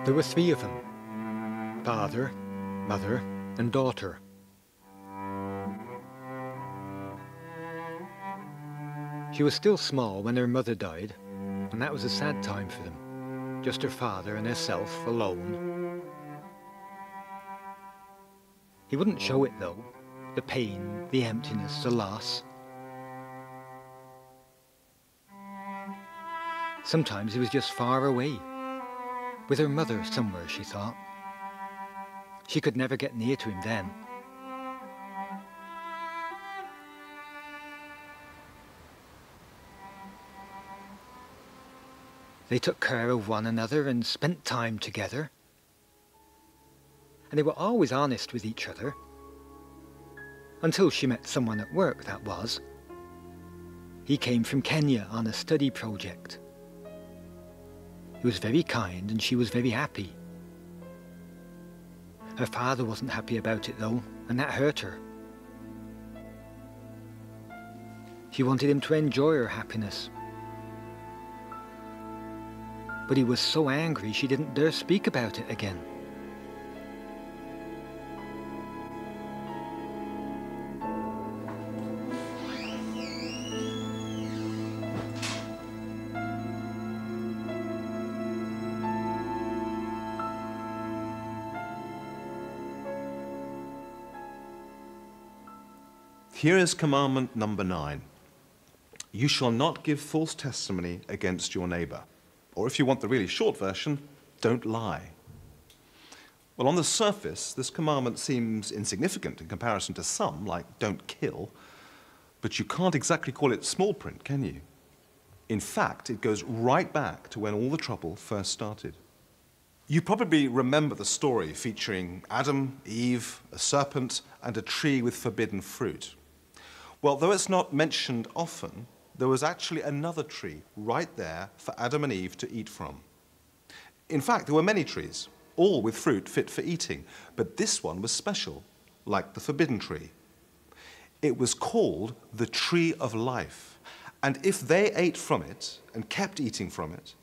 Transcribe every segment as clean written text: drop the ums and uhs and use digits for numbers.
There were 3 of them: father, mother, and daughter. She was still small when her mother died, and that was a sad time for them. Just her father and herself alone. He wouldn't show it though, the pain, the emptiness, the loss. Sometimes he was just far away, with her mother somewhere, she thought. She could never get near to him then. They took care of one another and spent time together. And they were always honest with each other. Until she met someone at work, that was. He came from Kenya on a study project. He was very kind and she was very happy. Her father wasn't happy about it though, and that hurt her. She wanted him to enjoy her happiness. But he was so angry she didn't dare speak about it again. Here is commandment number 9. You shall not give false testimony against your neighbor. Or if you want the really short version, don't lie. Well, on the surface, this commandment seems insignificant in comparison to some, like don't kill, but you can't exactly call it small print, can you? In fact, it goes right back to when all the trouble first started. You probably remember the story featuring Adam, Eve, a serpent, and a tree with forbidden fruit. Well, though it's not mentioned often, there was actually another tree right there for Adam and Eve to eat from. In fact, there were many trees, all with fruit fit for eating, but this one was special, like the forbidden tree. It was called the tree of life, and if they ate from it and kept eating from it,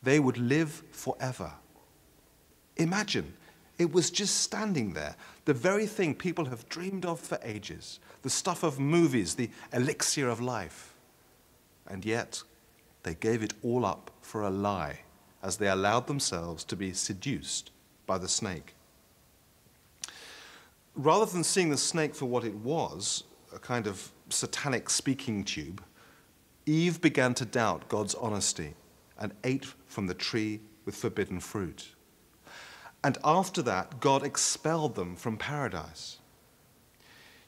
they would live forever. Imagine, it was just standing there, the very thing people have dreamed of for ages, the stuff of movies, the elixir of life. And yet, they gave it all up for a lie as they allowed themselves to be seduced by the snake. Rather than seeing the snake for what it was, a kind of satanic speaking tube, Eve began to doubt God's honesty and ate from the tree with forbidden fruit. And after that, God expelled them from paradise.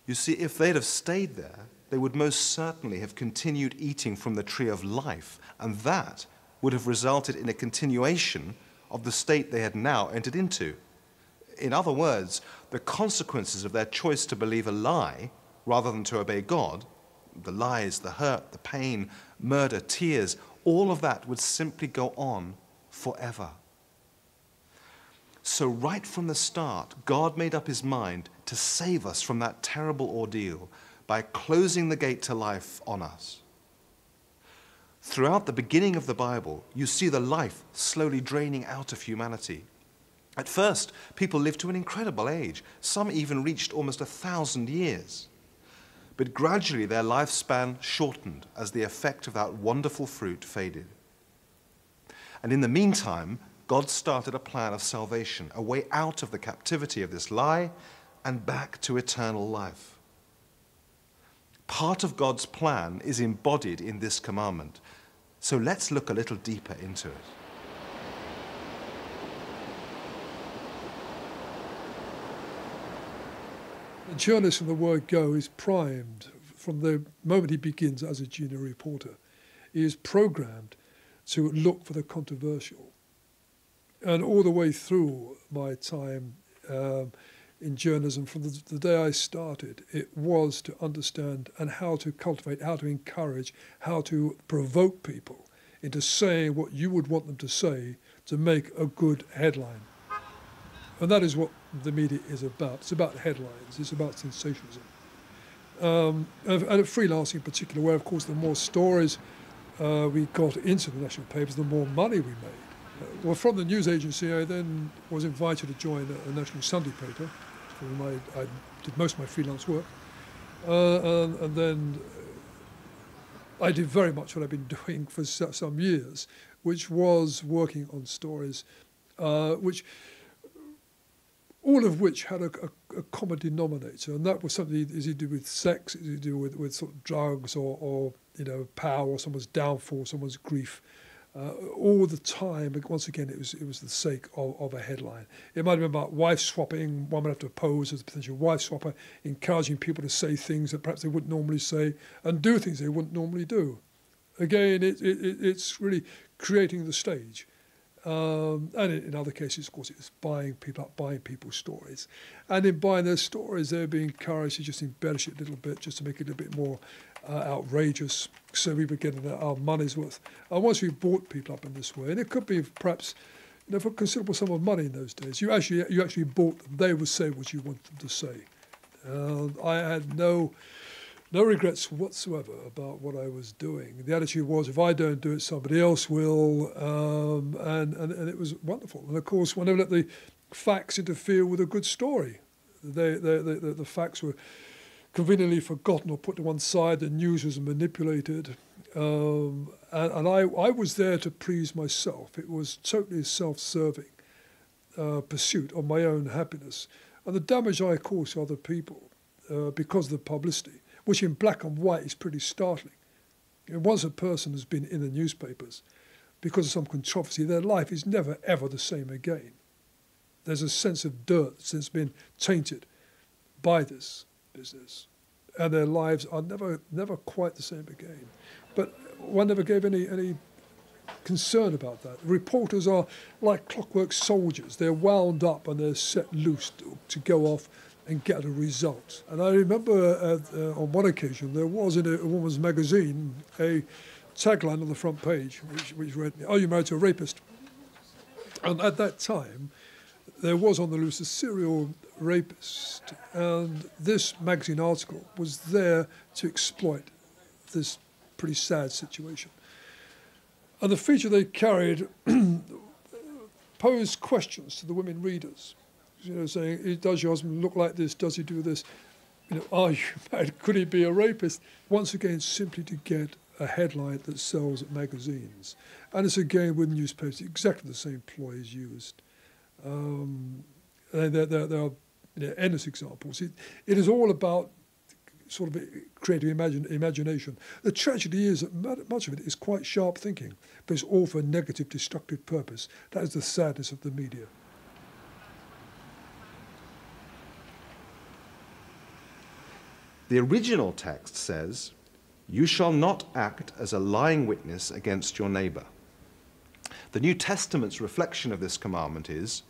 You see, if they'd have stayed there, they would most certainly have continued eating from the tree of life, and that would have resulted in a continuation of the state they had now entered into. In other words, the consequences of their choice to believe a lie rather than to obey God, the lies, the hurt, the pain, murder, tears, all of that would simply go on forever. So right from the start, God made up his mind to save us from that terrible ordeal by closing the gate to life on us. Throughout the beginning of the Bible, you see the life slowly draining out of humanity. At first, people lived to an incredible age. Some even reached almost 1,000 years. But gradually their lifespan shortened as the effect of that wonderful fruit faded. And in the meantime, God started a plan of salvation, a way out of the captivity of this lie and back to eternal life. Part of God's plan is embodied in this commandment. So let's look a little deeper into it. The journalist from the word go is primed from the moment he begins as a junior reporter. He is programmed to look for the controversial. And all the way through my time in journalism, from the day I started, it was to understand and how to cultivate, how to encourage, how to provoke people into saying what you would want them to say to make a good headline. And that is what the media is about. It's about headlines. It's about sensationalism. And at freelancing in particular, where, of course, the more stories we got into the national papers, the more money we made. Well, from the news agency, I then was invited to join a national Sunday paper, for whom I did most of my freelance work. And then I did very much what I've been doing for some years, which was working on stories, which all of which had a common denominator, and that was something is to do with sex, is to do with sort of drugs or power, or someone's downfall, someone's grief. All the time, but once again, it was the sake of a headline. It might have been about wife swapping. One would have to pose as a potential wife swapper, encouraging people to say things that perhaps they wouldn't normally say and do things they wouldn't normally do. Again, it's really creating the stage. And in other cases, of course, it's buying people's stories. And in buying their stories, they're being encouraged to just embellish it a little bit, just to make it a bit more outrageous, so we were getting our money's worth. And once we bought people up in this way, and it could be perhaps, for a considerable sum of money in those days, you actually bought them. They would say what you want them to say. I had no regrets whatsoever about what I was doing. The attitude was, if I don't do it, somebody else will, and it was wonderful. And of course, when they let the facts interfere with a good story, the facts were conveniently forgotten or put to one side. The news was manipulated, and I was there to please myself. It was totally self-serving pursuit of my own happiness, and the damage I caused to other people because of the publicity, which in black and white is pretty startling. Once a person has been in the newspapers because of some controversy, their life is never, ever the same again. There's a sense of dirt that's been tainted by this business, and their lives are never quite the same again. But one never gave any concern about that. Reporters are like clockwork soldiers. They're wound up and they're set loose to go off and get a result. And I remember on one occasion there was in a woman's magazine a tagline on the front page which read, "Are you married to a rapist?" And at that time there was on the loose a serial rapist, and this magazine article was there to exploit this pretty sad situation. And the feature they carried posed questions to the women readers, saying, does your husband look like this? Does he do this? Are you married? Could he be a rapist? Once again, simply to get a headline that sells at magazines. And it's again with newspapers, exactly the same ploy is used. There are endless examples. It is all about sort of creative imagination. The tragedy is that much of it is quite sharp thinking, but it's all for a negative, destructive purpose. That is the sadness of the media. The original text says, "You shall not act as a lying witness against your neighbor." The New Testament's reflection of this commandment is,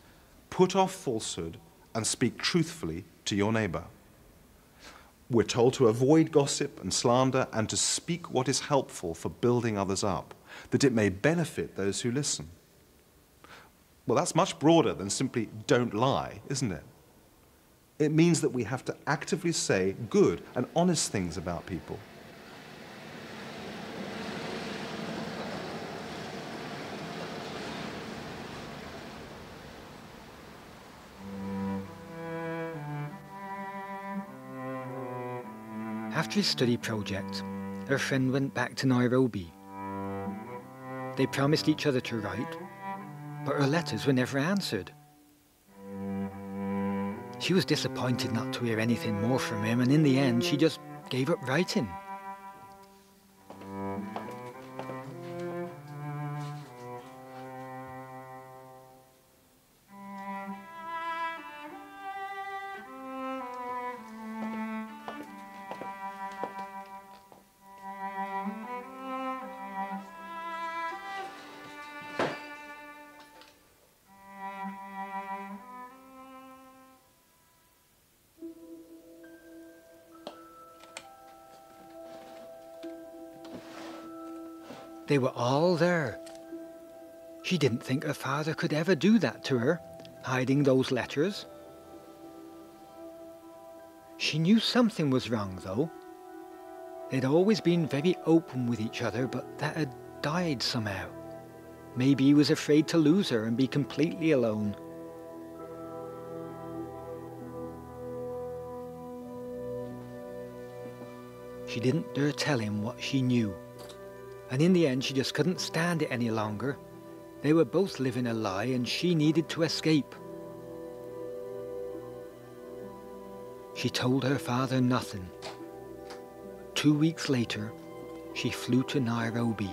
"Put off falsehood and speak truthfully to your neighbor." We're told to avoid gossip and slander and to speak what is helpful for building others up, that it may benefit those who listen. Well, that's much broader than simply don't lie, isn't it? It means that we have to actively say good and honest things about people. After his study project, her friend went back to Nairobi. They promised each other to write, but her letters were never answered. She was disappointed not to hear anything more from him, and in the end she just gave up writing. They were all there. She didn't think her father could ever do that to her, hiding those letters. She knew something was wrong, though. They'd always been very open with each other, but that had died somehow. Maybe he was afraid to lose her and be completely alone. She didn't dare tell him what she knew, and in the end she just couldn't stand it any longer. They were both living a lie and she needed to escape. She told her father nothing. 2 weeks later, she flew to Nairobi.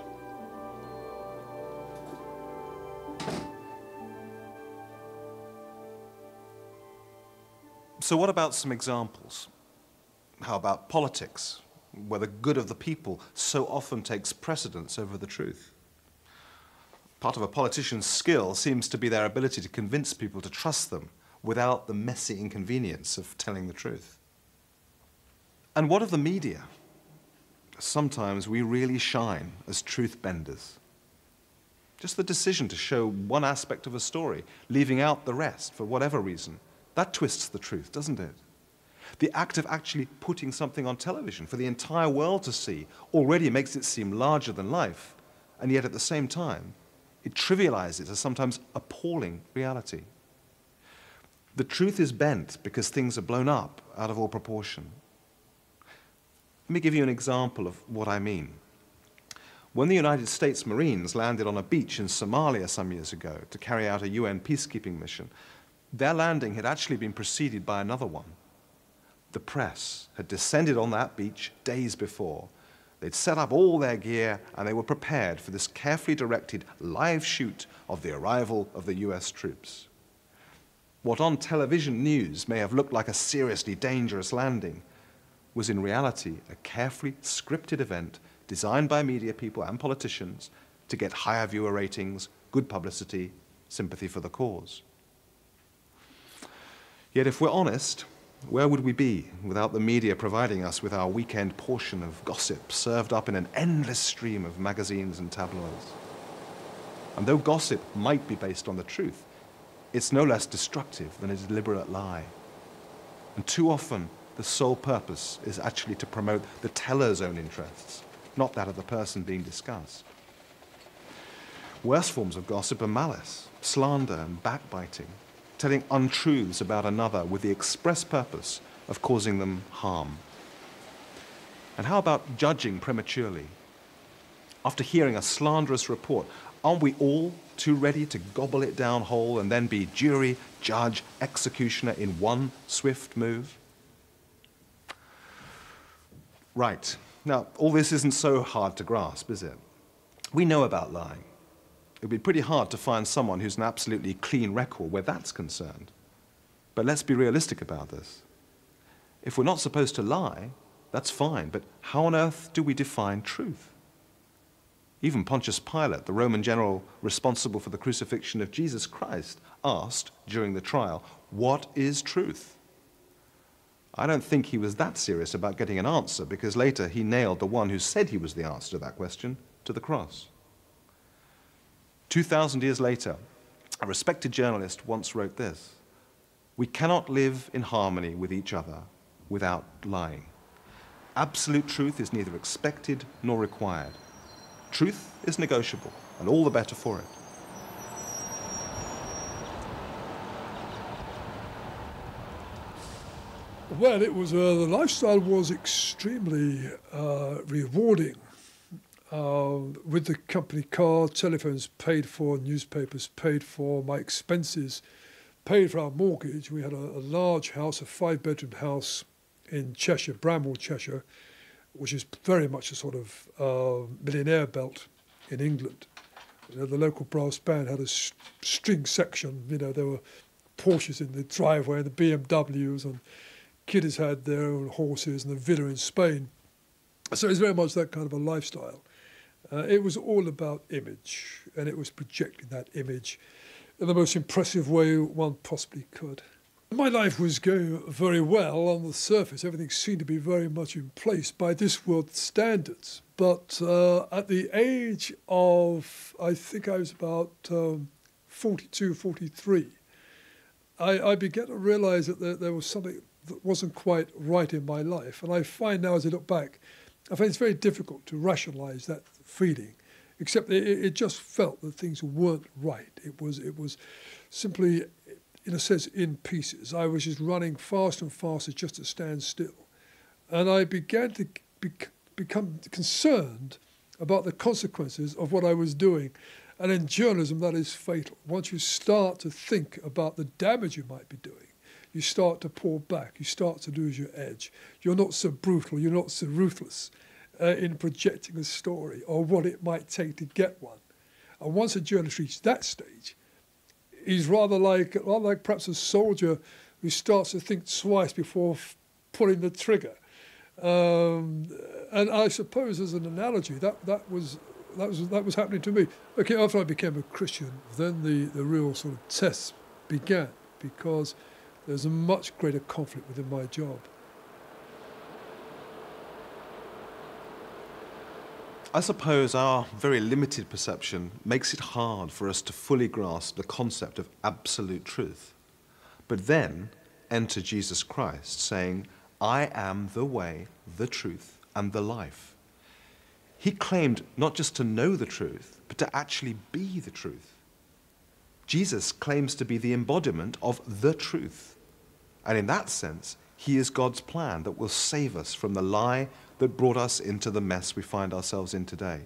So what about some examples? How about politics, where the good of the people so often takes precedence over the truth? Part of a politician's skill seems to be their ability to convince people to trust them without the messy inconvenience of telling the truth. And what of the media? Sometimes we really shine as truth benders. Just the decision to show one aspect of a story, leaving out the rest for whatever reason, that twists the truth, doesn't it? The act of actually putting something on television for the entire world to see already makes it seem larger than life, and yet at the same time, it trivializes a sometimes appalling reality. The truth is bent because things are blown up out of all proportion. Let me give you an example of what I mean. When the United States Marines landed on a beach in Somalia some years ago to carry out a UN peacekeeping mission, their landing had actually been preceded by another one. The press had descended on that beach days before. They'd set up all their gear and they were prepared for this carefully directed live shoot of the arrival of the US troops. What on television news may have looked like a seriously dangerous landing was in reality a carefully scripted event designed by media people and politicians to get higher viewer ratings, good publicity, sympathy for the cause. Yet if we're honest, where would we be without the media providing us with our weekend portion of gossip served up in an endless stream of magazines and tabloids? And though gossip might be based on the truth, it's no less destructive than a deliberate lie. And too often, the sole purpose is actually to promote the teller's own interests, not that of the person being discussed. Worse forms of gossip are malice, slander, and backbiting, telling untruths about another with the express purpose of causing them harm. And how about judging prematurely? After hearing a slanderous report, aren't we all too ready to gobble it down whole and then be jury, judge, executioner in one swift move? Right. Now, all this isn't so hard to grasp, is it? We know about lying. It would be pretty hard to find someone who's an absolutely clean record where that's concerned. But let's be realistic about this. If we're not supposed to lie, that's fine, but how on earth do we define truth? Even Pontius Pilate, the Roman general responsible for the crucifixion of Jesus Christ, asked during the trial, "What is truth?" I don't think he was that serious about getting an answer, because later he nailed the one who said he was the answer to that question to the cross. 2,000 years later, a respected journalist once wrote this: "We cannot live in harmony with each other without lying. Absolute truth is neither expected nor required. Truth is negotiable, and all the better for it." Well, it was the lifestyle was extremely rewarding. With the company car, telephones paid for, newspapers paid for, my expenses paid for our mortgage. We had a large house, a 5-bedroom house in Cheshire, Bramwell, Cheshire, which is very much a sort of millionaire belt in England. You know, the local brass band had a string section. You know, there were Porsches in the driveway and the BMWs, and kiddies had their own horses, and the villa in Spain. So it's very much that kind of a lifestyle. It was all about image, and it was projecting that image in the most impressive way one possibly could. My life was going very well on the surface. Everything seemed to be very much in place by this world standards. But at the age of, I think I was about 42, 43, I began to realize that there was something that wasn't quite right in my life. And I find now, as I look back, I find it's very difficult to rationalize that feeling. except it just felt that things weren't right. It was simply, in a sense, in pieces. I was just running faster and faster just to stand still. And I began to become concerned about the consequences of what I was doing. And in journalism, that is fatal. Once you start to think about the damage you might be doing, you start to pull back, you start to lose your edge. You're not so brutal, you're not so ruthless in projecting a story or what it might take to get one. And once a journalist reaches that stage, he's rather like perhaps a soldier who starts to think twice before pulling the trigger. And I suppose, as an analogy, that was happening to me. Okay, after I became a Christian, then the real sort of tests began, because there's a much greater conflict within my job. I suppose our very limited perception makes it hard for us to fully grasp the concept of absolute truth. But then enter Jesus Christ, saying, I am the way, the truth, and the life. He claimed not just to know the truth, but to actually be the truth. Jesus claims to be the embodiment of the truth. And in that sense, he is God's plan that will save us from the lie that brought us into the mess we find ourselves in today.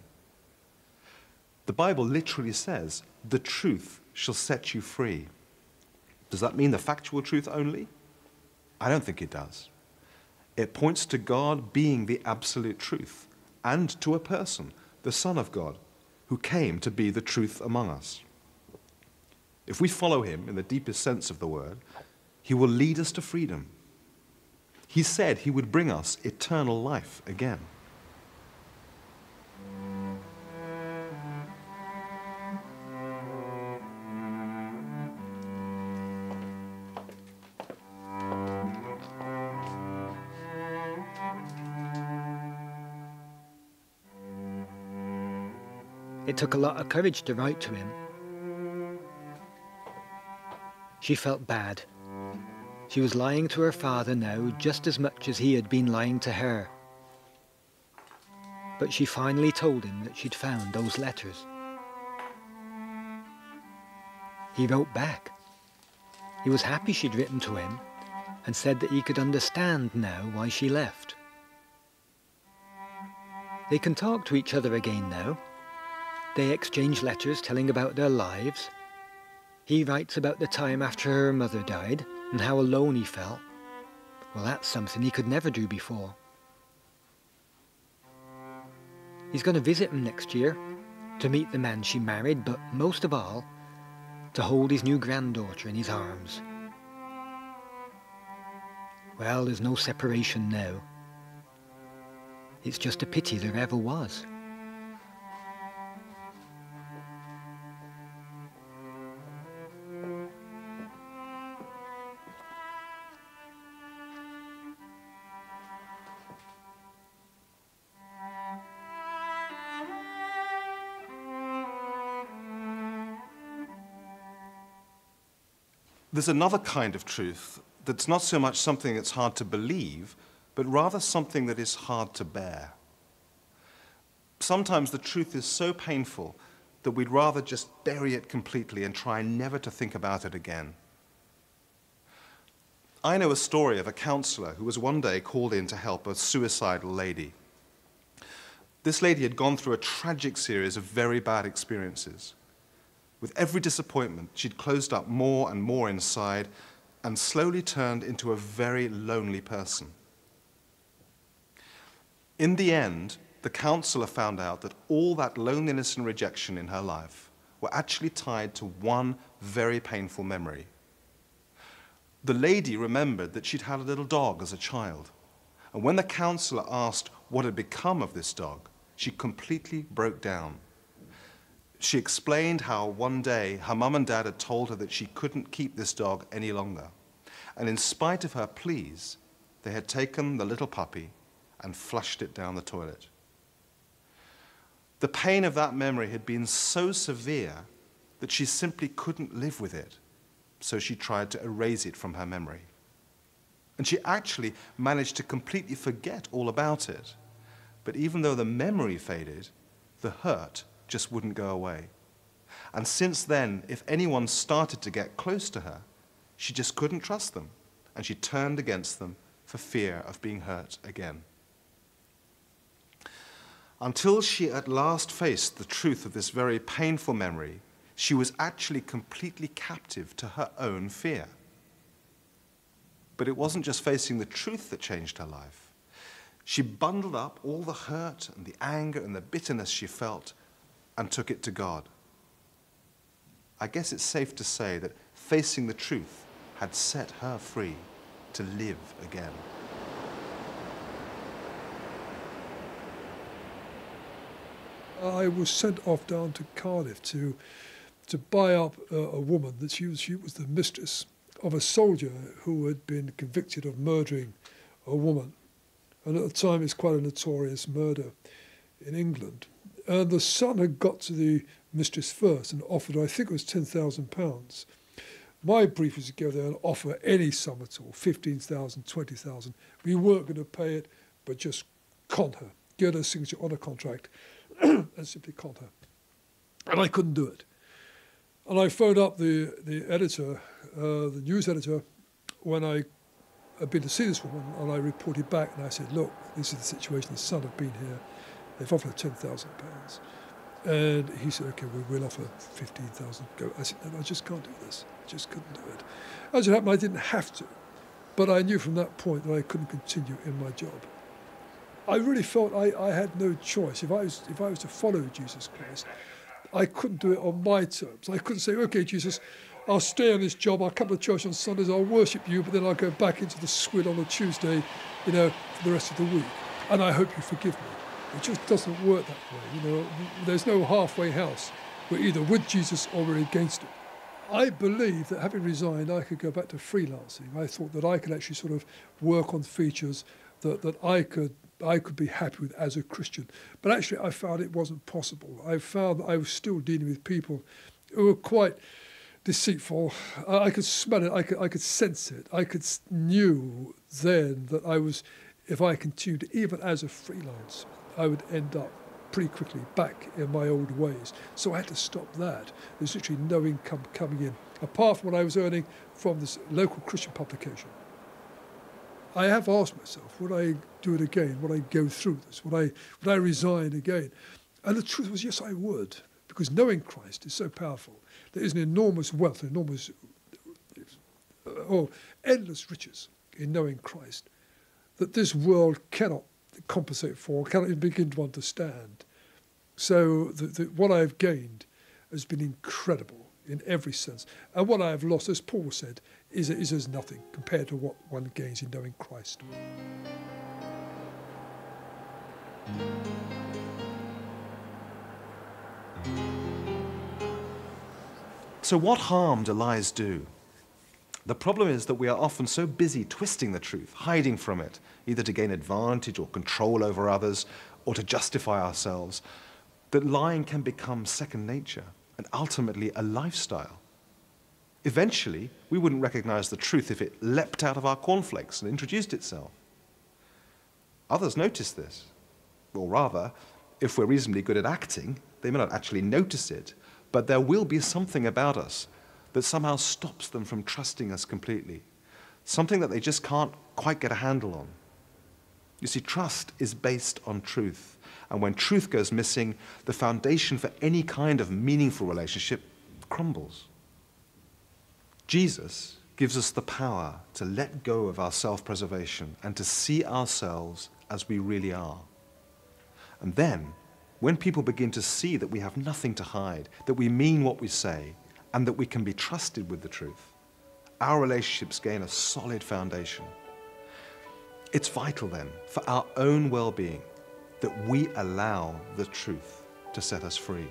The Bible literally says, the truth shall set you free. Does that mean the factual truth only? I don't think it does. It points to God being the absolute truth, and to a person, the Son of God, who came to be the truth among us. If we follow him in the deepest sense of the word, he will lead us to freedom. He said he would bring us eternal life again. It took a lot of courage to write to him. She felt bad. She was lying to her father now just as much as he had been lying to her. But she finally told him that she'd found those letters. He wrote back. He was happy she'd written to him and said that he could understand now why she left. They can talk to each other again now. They exchange letters telling about their lives. He writes about the time after her mother died and how alone he felt. Well, that's something he could never do before. He's going to visit him next year, to meet the man she married, but most of all, to hold his new granddaughter in his arms. Well, there's no separation now. It's just a pity there ever was. There's another kind of truth that's not so much something that's hard to believe, but rather something that is hard to bear. Sometimes the truth is so painful that we'd rather just bury it completely and try never to think about it again. I know a story of a counselor who was one day called in to help a suicidal lady. This lady had gone through a tragic series of very bad experiences. With every disappointment, she'd closed up more and more inside and slowly turned into a very lonely person. In the end, the counselor found out that all that loneliness and rejection in her life were actually tied to one very painful memory. The lady remembered that she'd had a little dog as a child, and when the counselor asked what had become of this dog, she completely broke down. She explained how one day her mum and dad had told her that she couldn't keep this dog any longer. And in spite of her pleas, they had taken the little puppy and flushed it down the toilet. The pain of that memory had been so severe that she simply couldn't live with it. So she tried to erase it from her memory. And she actually managed to completely forget all about it. But even though the memory faded, the hurt just wouldn't go away. And since then, if anyone started to get close to her, she just couldn't trust them, and she turned against them for fear of being hurt again. Until she at last faced the truth of this very painful memory, she was actually completely captive to her own fear. But it wasn't just facing the truth that changed her life. She bundled up all the hurt and the anger and the bitterness she felt and took it to God. I guess it's safe to say that facing the truth had set her free to live again. I was sent off down to Cardiff to buy up a woman that she was the mistress of a soldier who had been convicted of murdering a woman. And at the time, it's quite a notorious murder in England. And the son had got to the mistress first and offered, I think it was £10,000. My brief was to go there and offer any sum at all, 15,000, 20,000. We weren't going to pay it, but just con her, get her signature on a contract and simply con her. And I couldn't do it. And I phoned up the editor, the news editor, when I had been to see this woman, and I reported back and I said, look, this is the situation, the son have been here, they've offered £10,000. And he said, okay, we'll offer 15,000. Go. I said, no, I just can't do this. I just couldn't do it. As it happened, I didn't have to. But I knew from that point that I couldn't continue in my job. I really felt I had no choice. If I was to follow Jesus Christ, I couldn't do it on my terms. I couldn't say, okay, Jesus, I'll stay on this job, I'll come to church on Sundays, I'll worship you, but then I'll go back into the squid on a Tuesday, for the rest of the week. And I hope you forgive me. It just doesn't work that way, There's no halfway house. We're either with Jesus or we're against him. I believe that having resigned, I could go back to freelancing. I thought that I could actually sort of work on features that I could be happy with as a Christian. But actually, I found it wasn't possible. I found that I was still dealing with people who were quite deceitful. I could smell it. I could sense it. Knew then that I was, if I continued, even as a freelance, I would end up pretty quickly back in my old ways. So I had to stop that. There's literally no income coming in, apart from what I was earning from this local Christian publication. I have asked myself, would I do it again? Would I go through this? Would I resign again? And the truth was, yes, I would, because knowing Christ is so powerful. There is an enormous wealth, endless riches in knowing Christ that this world cannot compensate for, cannot even begin to understand. So what I've gained has been incredible in every sense. And what I have lost, as Paul said, is as nothing compared to what one gains in knowing Christ. So what harm do lies do? The problem is that we are often so busy twisting the truth, hiding from it, either to gain advantage or control over others, or to justify ourselves, that lying can become second nature and ultimately a lifestyle. Eventually, we wouldn't recognize the truth if it leapt out of our cornflakes and introduced itself. Others notice this. Or rather, if we're reasonably good at acting, they may not actually notice it, but there will be something about us that somehow stops them from trusting us completely. Something that they just can't quite get a handle on. You see, trust is based on truth. And when truth goes missing, the foundation for any kind of meaningful relationship crumbles. Jesus gives us the power to let go of our self-preservation and to see ourselves as we really are. And then, when people begin to see that we have nothing to hide, that we mean what we say, and that we can be trusted with the truth, our relationships gain a solid foundation. It's vital then, for our own well-being, that we allow the truth to set us free.